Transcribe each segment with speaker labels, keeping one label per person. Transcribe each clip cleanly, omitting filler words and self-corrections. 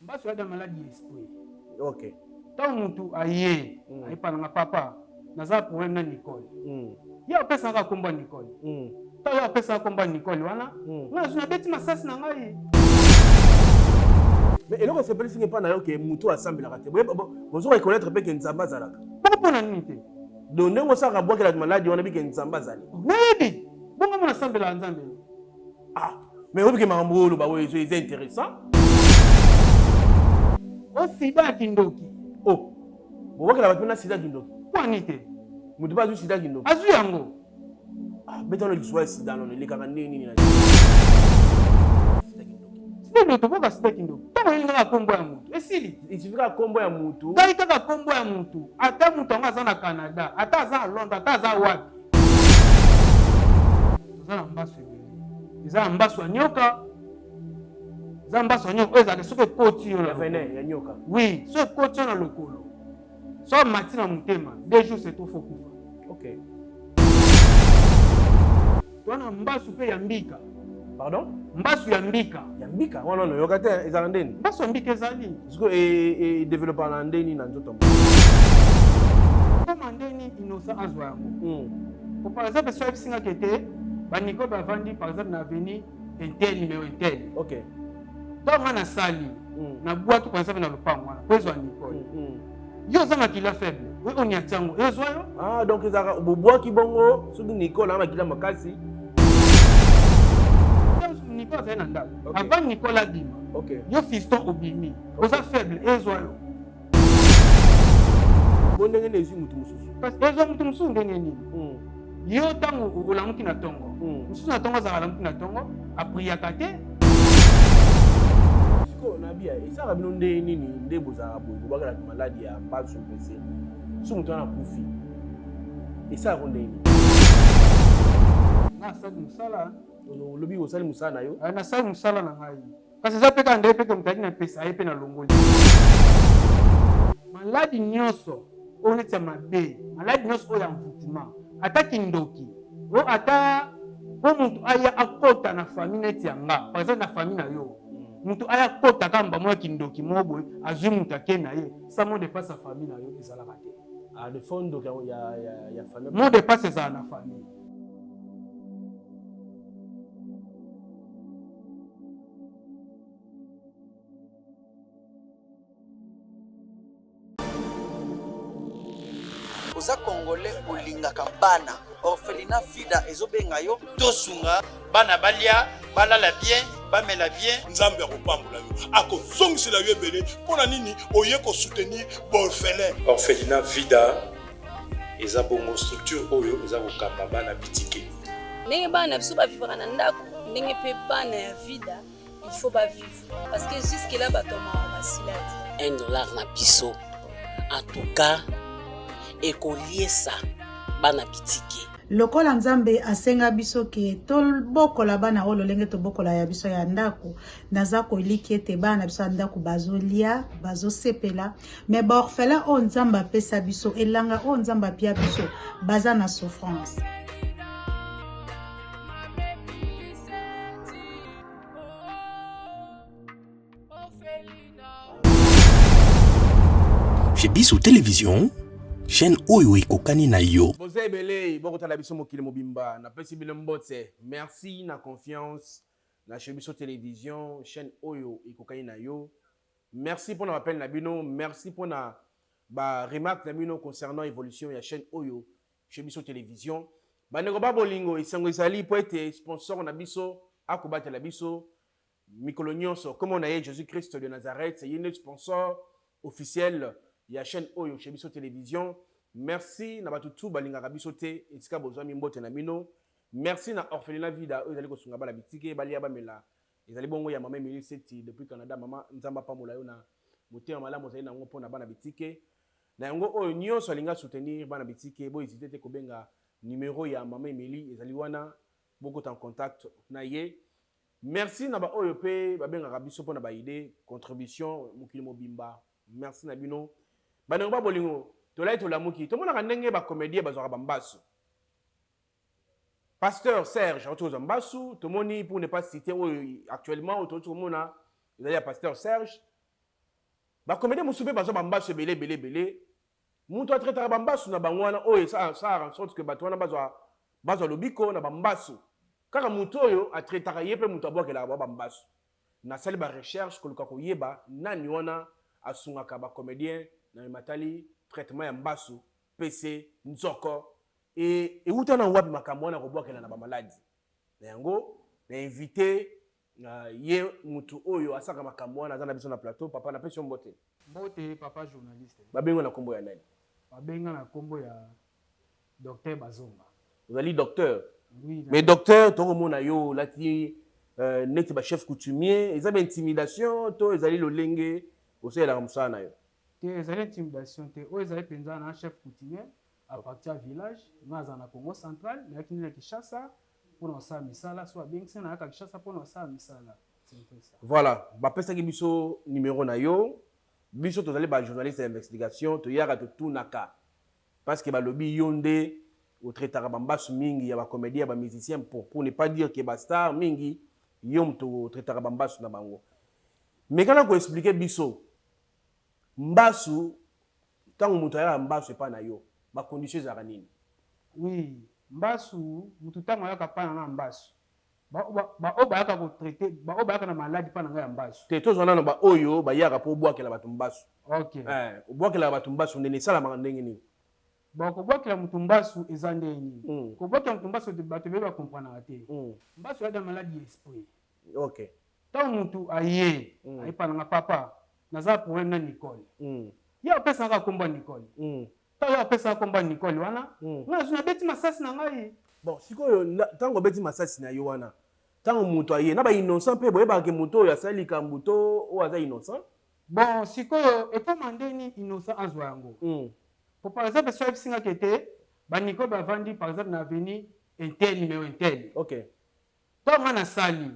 Speaker 1: Mbasu a maladie d'esprit.
Speaker 2: Ok.
Speaker 1: Tant mutu aye, aye pananga papa, naza problème na Nicole. Ya pesa ka komba Nicole. Ta ya pesa komba Nicole wana. Na zuna beti masasi na ngai.
Speaker 2: Mais et là, c'est pas si pas d'ailleurs que mutu assemble la raté. Bonjour reconnaître pe que Nzamba zalaka.
Speaker 1: Pourquoi na nité?
Speaker 2: Donc nengo sa rabwa que la maladie on a bi que Nzamba zali.
Speaker 1: Maybe. Bongo mona assemble la Nzambe.
Speaker 2: Ah, mais obi que mambo ba oui, c'est intéressant.
Speaker 1: O sida kindoki.
Speaker 2: Oh. Bon que la batuna sida kindoki.
Speaker 1: Kwa nité?
Speaker 2: Mutu ba zu sida kindoki.
Speaker 1: Azu yango.
Speaker 2: Ah, beto le soit sida non le kaka nini na.
Speaker 1: Sida to boka sida kindoki. Tango inga kombo ya mutu. Esili.
Speaker 2: Isifika kombo ya mutu.
Speaker 1: Dai kaka kombo ya mutu. Ata mutu anga za na Canada, ata za Londres, ata za wapi. Zana mbasu. Zana mbasu nyoka. Zana mbasu nyoka eza soke koti yo la
Speaker 2: venin ya nyoka.
Speaker 1: Oui, soke koti yo na lokolo. So matina mutema, 2 jours c'est tout faut kufa.
Speaker 2: OK.
Speaker 1: Twana mbasu pe ya mbika.
Speaker 2: Pardon?
Speaker 1: Mbasu ya mbika.
Speaker 2: Ya mbika? Oh non, yoka te ezala ndeni.
Speaker 1: Mbasu ya mbika ezali.
Speaker 2: Siko e développer na ndeni na nzoto.
Speaker 1: Kama ndeni innocent azwa yango. Par exemple, so ebisinga kete, ba Nicole bavandi par exemple na avenue intel numéro intel.
Speaker 2: OK.
Speaker 1: Tonga na sali. Na boîte par exemple na lopango wana. Kwezwa Nicole. Yo za makila faible. We on yatiango. Ezwa yo?
Speaker 2: Ah donc ezaka boboa ki bongo soki Nicole na makila makasi.
Speaker 1: Nicole za na ndako. Avant Nicole abima.
Speaker 2: OK.
Speaker 1: Yo fiston obimi. Oza faible ezwa yo.
Speaker 2: Bondenge nezi mutu mususu.
Speaker 1: Parce que ezwa mutu mususu ndenge nini? Yo tango olamuki na tongo. Mususu na tongo za olamuki na tongo. Apriaka te.
Speaker 2: Na bia isaka bino nde nini nde bozaka boye bobakala maladie ya mbasu pese so mutu wana kufi isaka nde nini
Speaker 1: na sali musala
Speaker 2: lobi osali musala na yo
Speaker 1: na sali musala na ngai kasi eza peka nde peke mutaki na pesa ye pe na longoli maladi nyonso oyo neti ya mabe maladi nyonso oyo ya mvutima ata kindoki o ata o mutu aya akota na famille neti ya nga par exemple na famille na yo mutu aya kota kamba mwa kindoki mobo azwi mutu ake na ye sa mo dépasse sa famille na yo ezalaka te
Speaker 2: a de fondo ya famille
Speaker 1: mo dépasse ezala na famille
Speaker 3: oza congolais olingaka bana orphelinat vida ezobenga yo tosunga bana balia balala bien bamela bien
Speaker 4: nzambe akopambola yo akozongisela yo ebele mpona nini oye kosoutenir baorphelin.
Speaker 5: Orphelinat vida eza bongo structure oyo eza kokamba bana bitike
Speaker 6: ndenge bana biso bavivaka na ndako ndenge mpe bana ya vida il faut bavivre parce que jusque là batomaka basila te
Speaker 7: $1 na biso en tout cas ekoliesa bana bitike
Speaker 8: lokola nzambe asenga biso ke tobokola bana oyo lolenge tobokola ya biso ya ndako naza koliki ete bana biso ya ndako bazolia bazosepela me baorphelin oyo nzambe apesa biso elanga oyo nzambe apia biso baza na souffrance.
Speaker 9: Chez Bissou Télévision, chaîne oyo ekokani na yo.
Speaker 2: Boze ebele bokotala biso mokili mobimba na pesi bino mbote. Merci na confiance na chez Bissou Télévision, chaîne oyo ekokani na yo. Merci pour l'appel na bino, merci pour na ba remarque na bino concernant évolution ya chaîne oyo chez Bissou Télévision. Ba nego ba bolingo isango izali po ete sponsor na biso akobata la biso mikolo nyonso comme on a Jésus Christ de Nazareth, c'est une sponsor officiel ya chaîne oyo chez Bissou Télévision. Merci na batutu balingaka biso te etika bozwa mbote na bino. Merci na orphelinat vida oyo ezali kosunga bala bitike balia bamela ezali bongo ya mama Emily Seti depuis Canada. Mama nzamba pambola yo na motema malamu ezali nango mpona bana bitike na yango oyo nyonso alinga soutenir bana bitike bo hésiter te kobenga numéro ya mama Emily ezali wana beaucoup en contact na ye. Merci na ba oyo pe babengaka biso mpona ba idée contribution mokili mobimba. Merci na bino banengo ba bolingo tolai tolamuki tomonaka ndenge ba comédien bazwaka bambasu. Pasteur Serge Antoine Mbasu tomoni pour ne pas citer actuellement autour mona il y a Pasteur Serge ba comédien musupe bazo bambasu belé muntu atraitaka bambasu na bango wana oyo ça en sorte que bato wana bazwa lobiko na bambasu kaka mutu oyo atraitaka ye mpe mutu abwakelaka bambasu nasali barecherche koluka koyeba nani wana asungaka bacomédien na matali traitement ya mbasu pese nzoko euta na wapi makambo wana kobwakela na bamaladi na yango na invité ye mutu oyo asaka makambo wana aza na biso na plateau papa napesi yo mbote
Speaker 1: papa journaliste
Speaker 2: babenga na kombo ya nani
Speaker 1: babenga na kombo ya docteur Bazonga
Speaker 2: ozali docteur
Speaker 1: oui,
Speaker 2: mais docteur tokomona yo lati neti chef coutumier eza intimidation to ezali lolenge osalelaka mosala na yo
Speaker 1: te ezali intimidation te oyo ezali mpenza na chef coutumier à partir village nga aza na Congo central nayaki nde na Kinshasa mpona kosala misala so abengisi na yaka Kinshasa mpona kosala misala.
Speaker 2: Voilà bapesaki biso numéro na yo biso tozali bajournaliste ya investigation toyaka totunaka parce que balobi yo nde otraitaka bambasu mingi ya bacomédien ya bamusicien pour ne pas dire que bastar mingi yo moto otraitaka bambasu na bango mais kana koexplike biso mbasu ntango moto ayaka mbasu epa na yo bacondition ezalaka nini?
Speaker 1: Oui, mbasu mutu ntango ayaka mpa na nga mbasu baoyo bayaka kotraite baoyo bayaka na maladi mpa na nga ya mbasu
Speaker 2: te tozwa nano baoyo bayaka mpo obwakela bato mbasu.
Speaker 1: Ok,
Speaker 2: obwakela bato mbasu ndenge esalamaka ndenge nini?
Speaker 1: bon kobwakela mutu mbasu eza ndenge nini kobwakela mutu mbasu bato beye bakomprenaka te mbasu yada maladi ya esprit.
Speaker 2: Ok,
Speaker 1: ntango mutu aye aye mpa na nga papa naza problème na Nicole ye apesaka kombo ya Nicole ntango ye apesaka kombo ya Nicole wana nga nazwi nabeti masasi na ngai.
Speaker 2: bon sikoyo ntango obeti masasi na yo wana ntango moto aye na bainnocent mpe boyebaka moto oyo asali likambo to oyo aza innocent.
Speaker 1: Bon sikoyo ekoma ndeni innocent azwa yango par exemple so ayebisingaka ete banicole bavandi par exemple na aveni intel numéro intel.
Speaker 2: Ok,
Speaker 1: ntango nga nasali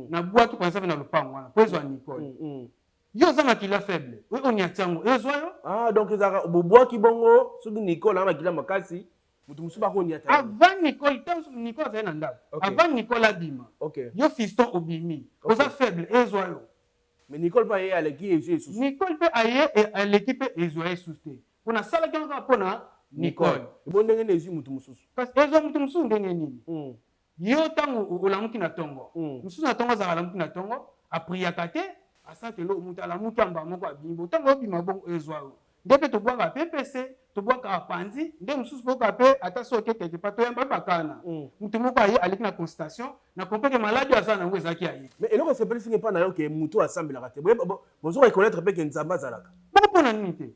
Speaker 1: nabwaki par exemple na lopango wana po ezwa Nicole yo oza makila faible oyo oniati yango ezwa yo.
Speaker 2: donc ezalaka bobwaki bongo soki Nicole anga makila makasi mutu mosusu bakoniata
Speaker 1: avant Nicole ntango Nicole azali na ndako avant Nicole abima yo fiston obimi oza faible ezwa yo.
Speaker 2: mais Nicole mpe aye aleki ezwi esusu.
Speaker 1: Nicole mpe aye aleki mpe ezwa esusu te mpo nasalaki yango kaka mpona Nicole
Speaker 2: ebo ndenge na ezwi mutu mosusu
Speaker 1: kasi ezwa mutu mosusu ndenge nini yo ntango olamuki na ntongo mosusu na ntongo azalaka alamuki na ntongo apriaka te asakelo mutu alamuki yamba moko abimi ntango obima bongo ezwa yo nde mpe tobwaka PPC tobwaka apanzi nde mosusu boka mpe ata so okekeke mpa toyamba bakana mutu moko aye aleki na consultation na comprendre maladi aza nango ezalaki aye.
Speaker 2: mais eloko sepelisingi mpa na yo ke mutu asambelaka te bozoka ekonaitre mpe ke nzambe azalaka
Speaker 1: bongo mpona nini te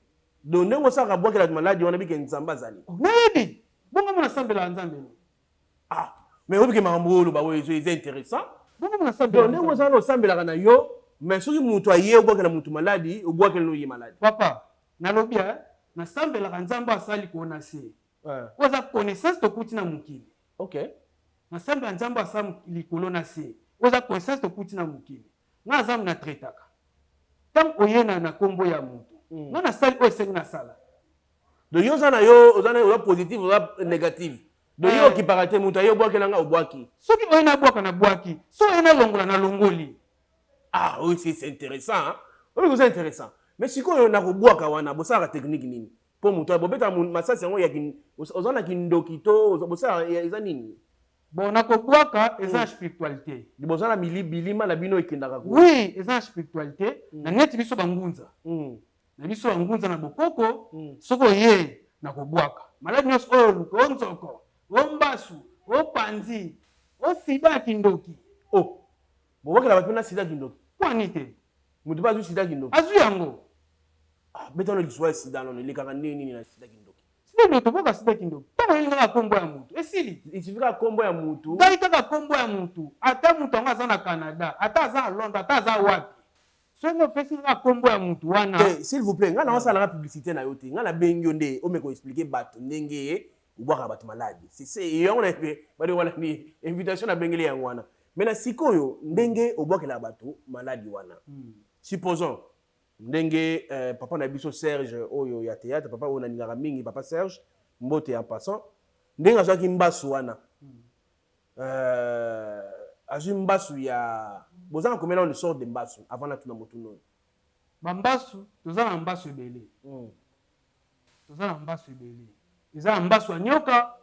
Speaker 2: donc ndenge osalaka bwakelaka maladi wana bike nzambe azali
Speaker 1: nayebi bongo mona asambelaka nzambe
Speaker 2: mais obike makambo oyo oloba oyo eza intéressant
Speaker 1: bongo mona
Speaker 2: donc ndenge ozala osambelaka na yo mais soki mutu aye obwakela mutu maladi obwakela no ye maladi.
Speaker 1: Papa nalobi nasambelaka nzambe asali kona se oza connaissance tokuti na mokili.
Speaker 2: Ok,
Speaker 1: nasambela nzambe asali likolo na se oza connaissance tokuti na mokili nga nzambe na traitaka ntango oyena na kombo ya moto nga nasali oyo esengi nasala.
Speaker 2: donc yo oza na yo oza positif oza négatif donc yo okipaka te mutu aye obwakela nga obwaki
Speaker 1: soki oyena bwaka na bwaki so oyena longola na longoli.
Speaker 2: oui c'est intéressant oyo koza intéressant mais sikoyo nakobwaka wana bosalaka technique nini mpo moto bobeta masasi yango oza na kindoki to bosalaka eza nini?
Speaker 1: Bon nakobwaka eza spiritualité
Speaker 2: boza na bilima na bino ekendaka
Speaker 1: oui eza spiritualité na neti biso bangunza na biso bangunza na bokoko soki oye nakobwaka maladi nyonso oyo oluka onzoko ombasu opanzi osida ya kindoki
Speaker 2: bobwakela bato na sida kindoki
Speaker 1: kwani te
Speaker 2: moto mpe azwi sida kindoki
Speaker 1: azwi yango
Speaker 2: betano lisuwa ya sida nono elekaka ndenge nini na sida kindoki
Speaker 1: sida kindoki tobwaka sida kindoki ntango olingi kaka kombo ya motu esili
Speaker 2: isifika kombo ya motu
Speaker 1: ngai kaka kombo ya motu ata motu yango aza na Canada ata aza na Londres ata aza wapi soki opesi kaka kombo ya motu wana
Speaker 2: s'il vous plaît ngai naosalaka publicité na yo te ngai nabengi yo nde omeka oexplike bato ndenge obwaka bato maladi yango na bade wana ni invitation nabengeli yango wana mais na sikoyo ndenge obwakelaka bato maladi wana supposons ndenge papa na biso Serge oyo ya théâtre papa oyo naningaka mingi papa Serge mbote en passant ndenge azwaki mbasu wana azwi mbasu ya bozanga komela on sort de mbasu avant na tuna motu noyo
Speaker 1: bambasu toza na mbasu ebele toza na mbasu ebele eza na mbasu ya nyoka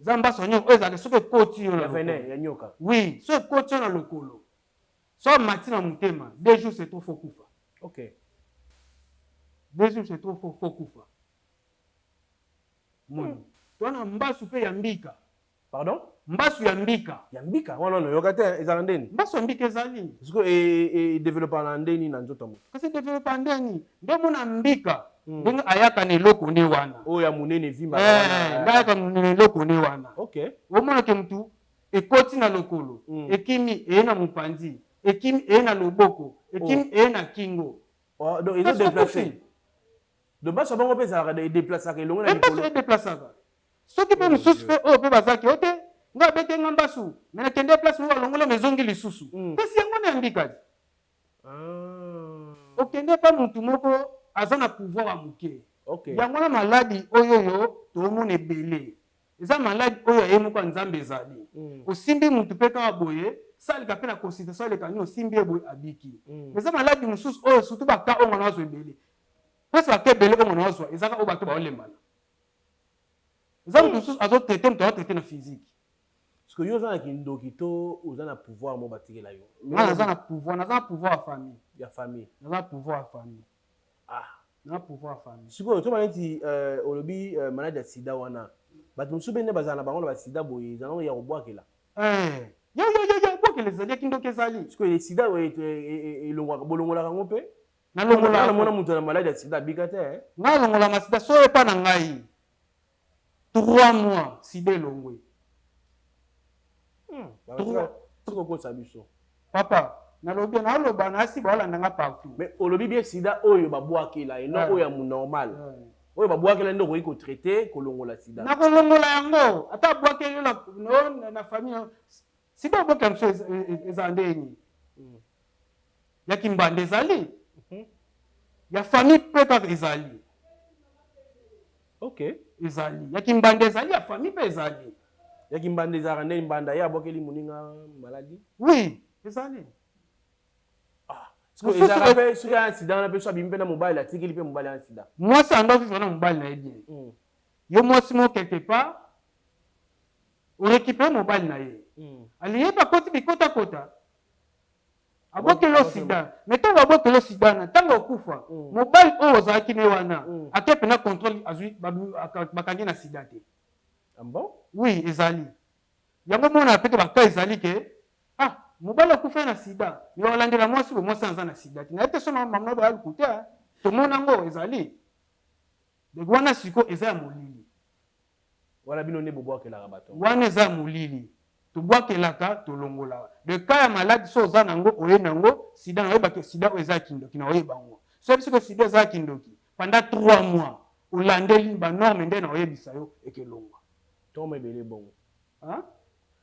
Speaker 1: eza mbasu ya nyoka oyo ezalaka soki ekoti yo na
Speaker 2: nyoka
Speaker 1: oui soki ekoti yo na lokolo so mati na motema 2 jours c'est trop fo kufa
Speaker 2: ok
Speaker 1: 2 jours c'est trop fo kufa moni toza na mbasu mpe ya mbika
Speaker 2: pardon
Speaker 1: mbasu ya mbika
Speaker 2: wana noyoka te ezala ndeni
Speaker 1: mbasu ya mbika ezali
Speaker 2: siko edevelopa na ndeni na nzoto mo
Speaker 1: kasi developa ndeni nde mona mbika ndenge ayaka na eloko ne wana
Speaker 2: oyo ya monene vimba
Speaker 1: nde ayaka na eloko ne wana
Speaker 2: ok
Speaker 1: omonake mutu ekoti na lokolo ekimi eye na mopanzi ekimi eye na loboko ekimi eye na kingo
Speaker 2: donc ezo déplacer donc baso bango mpe ezalaka edeplasaka elongo na
Speaker 1: mbasu edeplasaka soki mpe mosusu mpe oyo mpe bazaki ote nga abetenga mbasu me nakende place moko alongola mezongi lisusu mpesi yango na yambikadi okende mpa motu moko aza na pouvoir ya moke yango na maladi oyo tomona ebele eza maladi oyo aye moko ya nzambe ezali osimbi motu mpe kaka boye salika mpe na consultation aleka nini osimbi ye boye abiki eza maladi mosusu oyo surtout baka ongo na azwa ebele mpesi baka ebele ongo na azwa ezaka oyo bato baolembana eza motu mosusu azotraite moto azotraite na physique
Speaker 2: parce que yo oza na kindoki to oza na pouvoir mo batikela yo
Speaker 1: nga naza na pouvoir ya famille
Speaker 2: ya famille
Speaker 1: naza na pouvoir ya famille na pouvoir ya famille
Speaker 2: sikoyo tobana neti olobi maladi ya sida wana bato mosusu mpe nde bazala na bango na basida boye ezalao ya kobwakela
Speaker 1: bwakela ezali kindoki ezali
Speaker 2: sikoyo sida bolongolaka yango mpe
Speaker 1: nalongolana
Speaker 2: moto na maladi ya sida abika te
Speaker 1: nga alongola masida so epa na ngai 3 mois sida elongwe
Speaker 2: sikokosa biso
Speaker 1: papa nalobi naoloba nasi baolandanga partout
Speaker 2: mais olobi bien sida oyo babwakela eno oyo ya normal oyo babwakela nde okoki kotraite kolongola sida
Speaker 1: nakolongola yango ata abwakeli na famille sida obwakela mosu eza ndeni ya kimbanda ezali ya famille mpe kaka ezali
Speaker 2: ok
Speaker 1: ezali ya kimbanda ezali ya famille mpe ezali
Speaker 2: ya kimbanda ezalaka nde mbanda ye abwakeli moninga maladi
Speaker 1: oui ezali
Speaker 2: ezalaka mpe soki aya sida wana mpe so abimi mpe na mobali atikeli mpe mobali aya sida
Speaker 1: mwasi ando vivre na mobali na ye bien yo mwasi mo quelque part orécupere mobali na ye aliyeba koti bikotakota abwakeli sida mais ntango abwakeli sida na ntango okufa mobali oyo ozalaki ne wana ake mpena contrôle azwi bakangi na sida te oui ezali yango mona peke baka ezali ke mobali akufa na sida me olandela mwasi bo mwasi aza na sida te naye te so mamna boya luku te tomona yango ezali deke wana siko eza ya molili
Speaker 2: wana bino nde bobwakelaka bato
Speaker 1: wana eza ya molili tobwakelaka tolongola de ka ya maladi so oza nango oye nango sida na oyebake sida oyo eza ya kindoki na oyeba yango so yebi siko sida eza ya kindoki pendant 3 mois olandeli banorme nde na oyebisa yo ekelongwa
Speaker 2: toma ebele bongo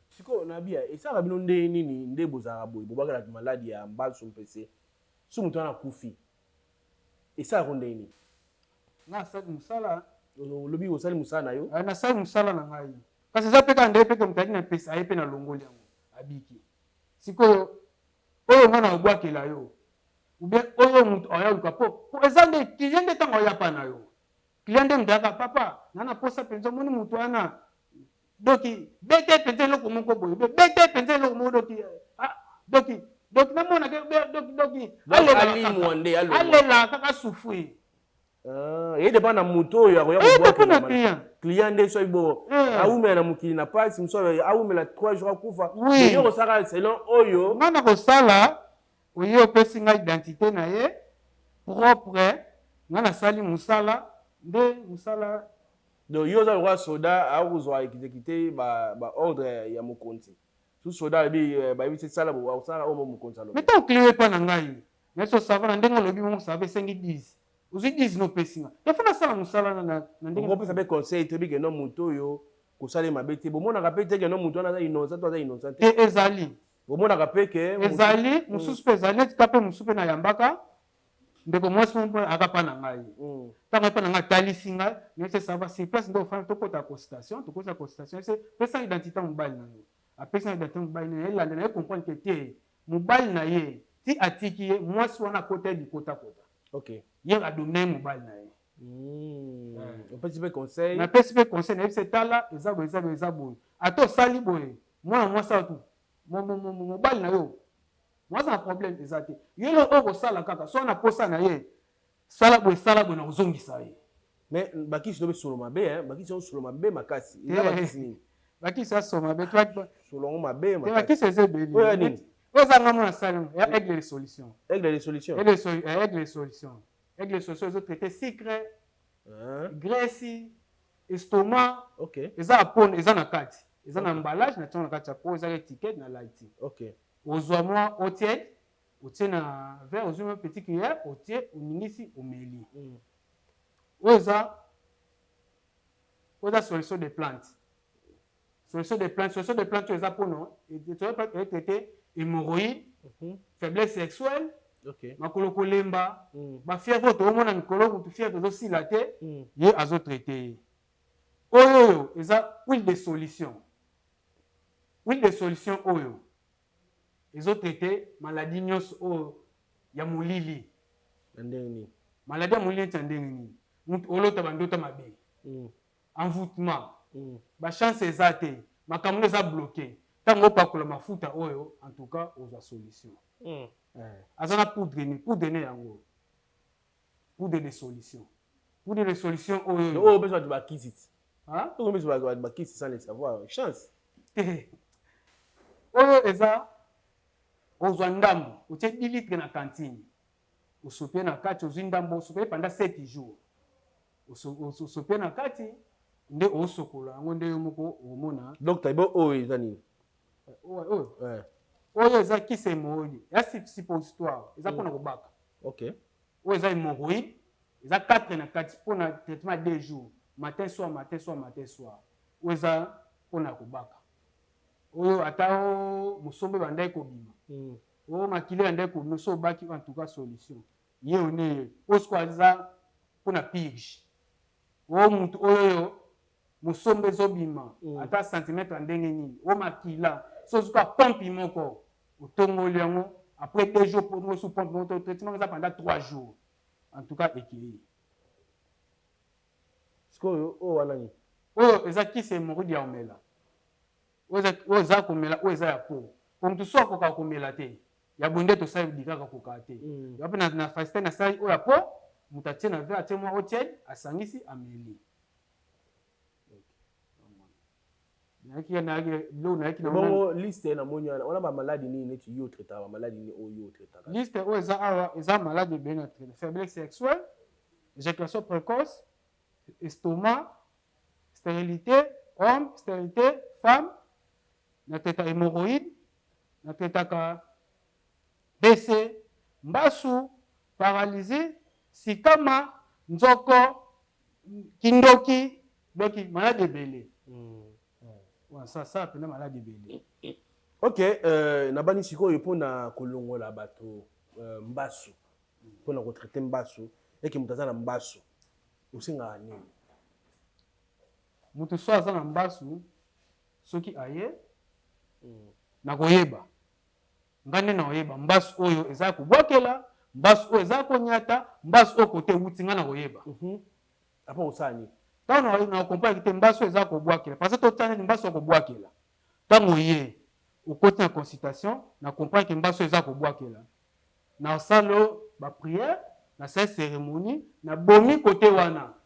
Speaker 2: sikoyo nabia esalaka bino nde nini nde bozalaka boye bobwakelaka maladi ya mbasu mpese so moto wana akufi esalaka nde nini
Speaker 1: nasali mosala
Speaker 2: olobi osali mosala na yo
Speaker 1: nasali mosala na ngai kasi eza mpe kaka nde peke moto ali na pesa aye mpe na longoli yango abiki sikoyo oyo nga na obwakela yo ubien oyo moto ayaluka po eza nde kilie nde ntango oyapa na yo kilie nde moto ayaka papa nga na posa mpenza omoni moto wana doki bete penze eloko moko boye bete penze eloko moko doki namonake doki alela kaka sufri
Speaker 2: eyedepa na moto oyo akoya client nde soki bo awumela na mokili na pasi mosu awumela 3 jours akufa yo kosala selon oyo
Speaker 1: nga na kosala oye opesi nga identité na ye propre nga nasali mosala nde mosala
Speaker 2: donc yo oza lokwa soda akozwa ekite baordre ya mokonzi su soda alobi bayebisi sala osala oyo mokonzi alobi
Speaker 1: meta oklie epa na ngai nyonso osava na ndenge olobi mo osava esengi 10 ozwi 10 nopesi nga yafa nasala mosala na ndenge
Speaker 2: opesa mpe conseil toyebi keno moto oyo kosala mabe te bomonaka mpe te keno moto wana aza innocent to aza innocent te
Speaker 1: ezali
Speaker 2: bomonaka mpe ke
Speaker 1: ezali mosusu mpe ezali neti ka mpe mosusu mpe nayambaka ndeko mwasi mo mpe aka mpa na ngai ntango mpe na ngai atalisi ngai nyonso esava sur place nde ofana tokota consultation tokota consultation ese pesa identité ya mobali na yo apesa identité ya mobali na ye elanda na ye comprendre ke te mobali na ye ti atiki ye mwasi wana kota di kota.
Speaker 2: Ok.
Speaker 1: Ye adomne mobile na ye.
Speaker 2: On peut dire conseil.
Speaker 1: Na pesi conseil na c'est tala eza boy. Ato sali boy. Moi mwasa tu. Mobile na yo. Moi ça problème ezate. Ye lo oko sala kaka so na posa na ye. Sala boy na ozongisa ye.
Speaker 2: Mais bakisi dobe solo mabe hein, bakisi solo mabe makasi. Eza bakisi ni.
Speaker 1: Bakisi solo mabe toi
Speaker 2: solo mabe makasi.
Speaker 1: Bakisi ezebeli.
Speaker 2: Oya nini?
Speaker 1: Oza ngamo na salon, ya aigle les solutions.
Speaker 2: Aigle les solutions.
Speaker 1: Aigle les solutions. Aigle les solutions, ils ont traité sucre, graisse, estomac.
Speaker 2: OK.
Speaker 1: Eza apone, eza na kati. Eza na emballage na tona kati ko eza étiquette na light.
Speaker 2: OK.
Speaker 1: Ozwa moi otied, otie na verre, ozwa petit cuillère, otie oningisi omeli. Oza solution de plantes. Solution de plantes, eza pono, et tu vas traiter hémorroïde, faiblesse sexuelle, makolo kolemba, ba fièvre to mona mikolo to fièvre to silate, ye azo traiter. Oyo eza huile de solution. Huile de solution oyo. Ezo traiter maladie nyos o ya mulili.
Speaker 2: Ndeni.
Speaker 1: Maladie ya mulili tandeni. Mutu olota bandota mabe. Envoûtement. Ba chance ezate, makambo eza bloqué. Tango pakola mafuta oyo, en tout cas, aux solutions. Azana poudre ne yango. Poudre de solution. Poudre de solution oyo.
Speaker 2: Oh, besoin de bakisi.
Speaker 1: Hein?
Speaker 2: On besoin de bakisi sans le savoir. Chance.
Speaker 1: Oyo eza ozwa ndambo, otie 10 litres na cantine. Osopie na kati ozwi ndambo, osopie pendant 7 jours. Osopie na kati nde osokola yango nde yo moko omona.
Speaker 2: Donc taibo oyo eza nini?
Speaker 1: Oyo eza kisi hémorroïde. Ya suppositoire, eza pona kobaka.
Speaker 2: OK.
Speaker 1: Oyo eza hémorroïde, eza 4 na kati pona traitement 2 jours, matin soir. Oyo eza pona kobaka. Oyo ata musombe bandai kobima. Oyo makili bandai kobima so baki en tout cas solution. Ye one osko eza pona pige. Oyo mutu oyo musombe zobima ata centimètre ndenge nini. Oyo makila so zuka pompe moko otongoli yango après 2 jours pour nous sous pompe notre traitement ça pendant 3 jours. En tout cas équilibre.
Speaker 2: Sko o wana ni.
Speaker 1: Oyo eza kisi hémorroïde ya omela. Oyo eza komela, oyo eza ya po. Comme tu sois koka komela te. Ya bonde to sai dikaka koka te. Ya pe na fasite na sai oyo ya po, mutatie na verre atie moi otied, asangisi ameli.
Speaker 2: Bon, liste na moni on a ba maladie ni neti yo traiter ba maladie ni oyo traiter.
Speaker 1: Liste oyo eza awa eza maladie bien traiter. Faiblesse sexuelle, éjaculation précoce, estomac, stérilité homme, stérilité femme, na teta hémorroïde, na teta ka BC, mbasu, paralysé, sikama, nzoko, kindoki, donc maladie belé. Ça pena maladie belé.
Speaker 2: OK, na bani sikoyo pona kolongola bato mbasu. Pona ko traiter mbasu, eki mutaza na mbasu. Usinga nini?
Speaker 1: Mutu so aza na mbasu soki aye na koyeba. Ngane na oyeba mbasu oyo eza kobwakela, mbasu oyo eza konyata, mbasu oyo kote wutinga na koyeba.
Speaker 2: Apa osani.
Speaker 1: Tango na comprendre que mbasu eza kobwakela parce que totane mbasu kobwakela. Tango ye okoti na consultation na comprendre que mbasu eza kobwakela. Na salo ba prière, na sa cérémonie, na bomi côté wana.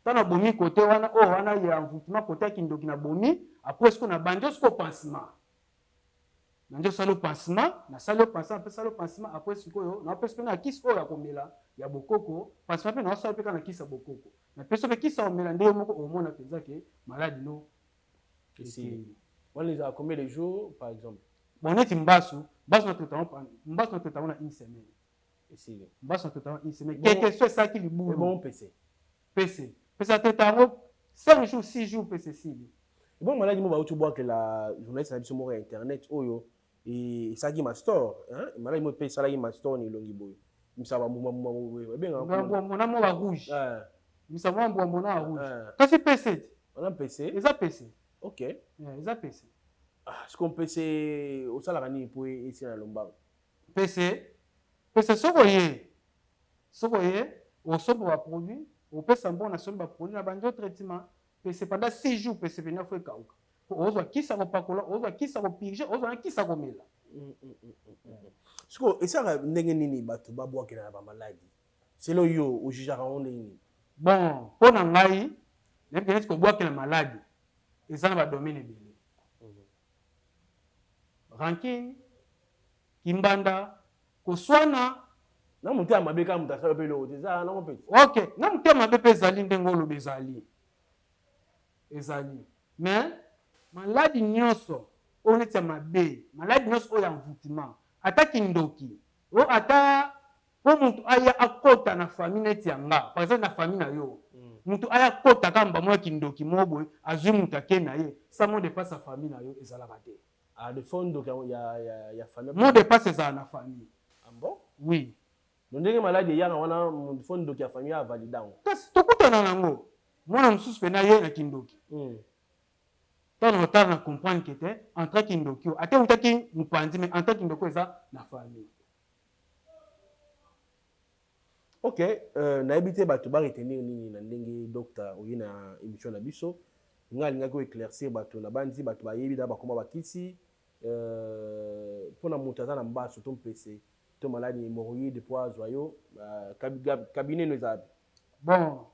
Speaker 1: Tana bomi côté wana o wana ya envoûtement côté kindoki na bomi, après ce qu'on a bandé ce pansement. Nanjo salo pansement, na salo pansement après ce ko na personne na kisi o ya komela ya bokoko, pansement pe na salo pe kana kisa bokoko. Na personne pe kisa omela nde moko omona penza ke maladie no.
Speaker 2: Ici. On les a combien de jours par exemple?
Speaker 1: Bon net mbasu notre temps na une semaine.
Speaker 2: Ici.
Speaker 1: Mbasu notre temps une semaine. Quelque chose ça qui li boulot.
Speaker 2: Bon PC.
Speaker 1: PC. PC tetaro 5 jours 6 jours PC cible.
Speaker 2: Bon maladie mo ba utu boire que la journaliste na biso mo internet oyo et ça qui ma store hein maladie mo pe ça la ma store ni longi boy. Msaba mo bien
Speaker 1: mon amour à rouge. Msaba mon à rouge. Ça c'est PC.
Speaker 2: On a PC.
Speaker 1: Et ça PC.
Speaker 2: OK.
Speaker 1: Et ça PC.
Speaker 2: Ah, ce qu'on PC au salaire ni pour ici na lomba.
Speaker 1: PC sokoye osobo ba produit opesa mbona solo ba produit na banjo traitement PC pendant 6 jours PC venir faut kauka ozwa kisa ko pakola ozwa kisa ko pige ozwa kisa ko mela
Speaker 2: siko esaka ndenge nini bato babwakela na ba maladie selon yo o jugera on nini
Speaker 1: bon pona ngai nebi ko bwakela maladie ezana ba domaine ebele ranking kimbanda koswana
Speaker 2: na mutu ya mabe kaka mutu asala mpe eloko te eza nango mpe
Speaker 1: ok na mutu ya mabe mpe ezali ndenge oloba ezali mais maladi nyonso oyo neti ya mabe maladi nyonso oyo ya mvutiment ata kindoki o ata po mutu aya akota na famille neti ya nga par exemple na famille na yo mutu aya akota kaka mbamo ya kindoki moko boye azwi mutu ake na ye sa mo depasse ya famille na yo ezalaka te
Speaker 2: de fond ya famille
Speaker 1: mo depasse ezala na famille
Speaker 2: bon
Speaker 1: oui
Speaker 2: ndenge maladi eyaka wana fond ndoki ya famille avalidango
Speaker 1: kasi tokutana nango mwana mosusu mpe na ye na kindoki tana otala na comprendre ke te entre kindoki oyo ate utaki mopanzi mais entre kindoki eza na famille
Speaker 2: ok nayebi te bato baretenir nini na ndenge docteur oye na émission na biso nga alingaki oéclaircir bato na bandi bato bayebi da bakoma bakisi mpona moto aza na mbaso to mpese to maladi hémorroïde po azwa yo cabinet no eza
Speaker 1: bon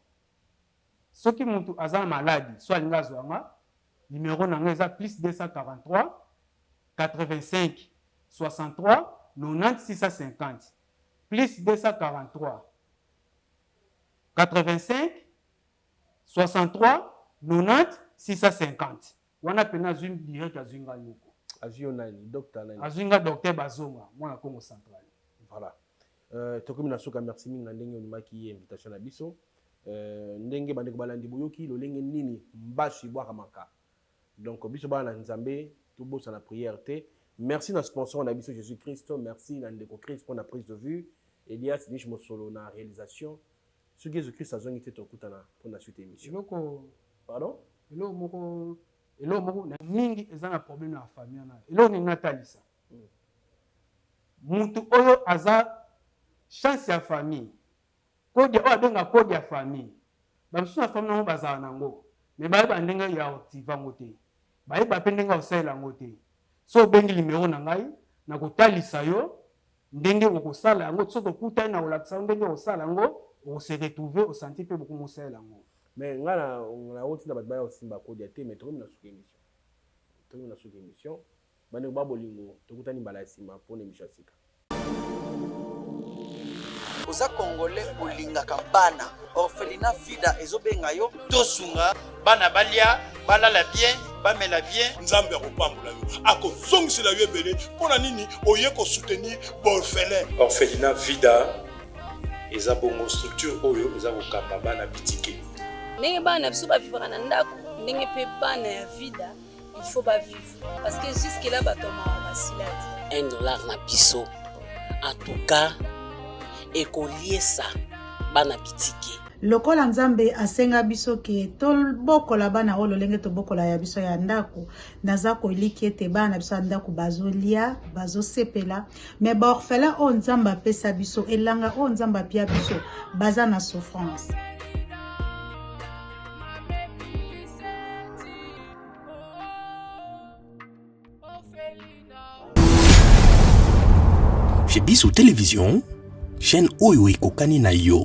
Speaker 1: soki motu aza na maladi so alingi azwanga numéro na nga eza plus 243 85 63 90 650 plus 243 85 63 90 650 wana pena azwi direct azwi nga loko
Speaker 2: azwi yo nani docteur nani
Speaker 1: azwi nga docteur Bazonga mwana Congo central
Speaker 2: voilà tokomi na soka merci mingi na ndenge ondimaki invitation na biso ndenge bandeko balandi boyoki lolenge nini mbasu ebwakamaka donc biso bana na nzambe tobosana prière te merci na sponsor na biso Jésus Christ merci na ndeko Christ pour la prise de vue Elias Nish Mosolo na réalisation ce Jésus Christ azongi te tokutana pour la suite émission
Speaker 1: eloko
Speaker 2: pardon
Speaker 1: eloko moko na mingi eza na problème na famille na eloko ni natalisa mutu oyo aza chance ya famille kode oyo abenga kode ya famille bamosusu na famille nango bazala nango me bayeba ndenge ya otivango te bayeba mpe ndenge osalela yango te so obengi limero na ngai na kotalisa yo ndenge okosala yango soki okutani na kolakisa ndenge okosala yango okose retrouve osanti mpe bokomi osalela yango
Speaker 2: mais nga na otinda bato baya osimba kode ya te mais tokomi na suki émission bandeko babolingo tokutani mbala ya nsima mpona émission ya sika
Speaker 3: oza congolais olingaka bana orphelinat fida ezobenga yo tosunga bana balia balala bien bamela bien
Speaker 4: nzambe akopambola yo akozongisela yo ebele mpona nini oye kosoutenir baorphelin
Speaker 5: orphelinat vida eza bongo structure oyo eza kokamba bana bitike
Speaker 6: ndenge bana biso bavivaka na ndako ndenge mpe bana ya vida il faut bavivre parce que jusque là batomaka basila te
Speaker 7: $1 na biso en tout cas ekoliesa bana bitike
Speaker 8: lokola nzambe asenga biso ke tobokola bana oyo lolenge tobokola ya biso ya ndako naza koliki ete bana biso ya ndako bazolia bazosepela me baorphelin oyo nzambe apesa biso elanga oyo nzambe apia biso baza na souffrance.
Speaker 9: Chez Biso Télévision, chaîne oyo ekokani na yo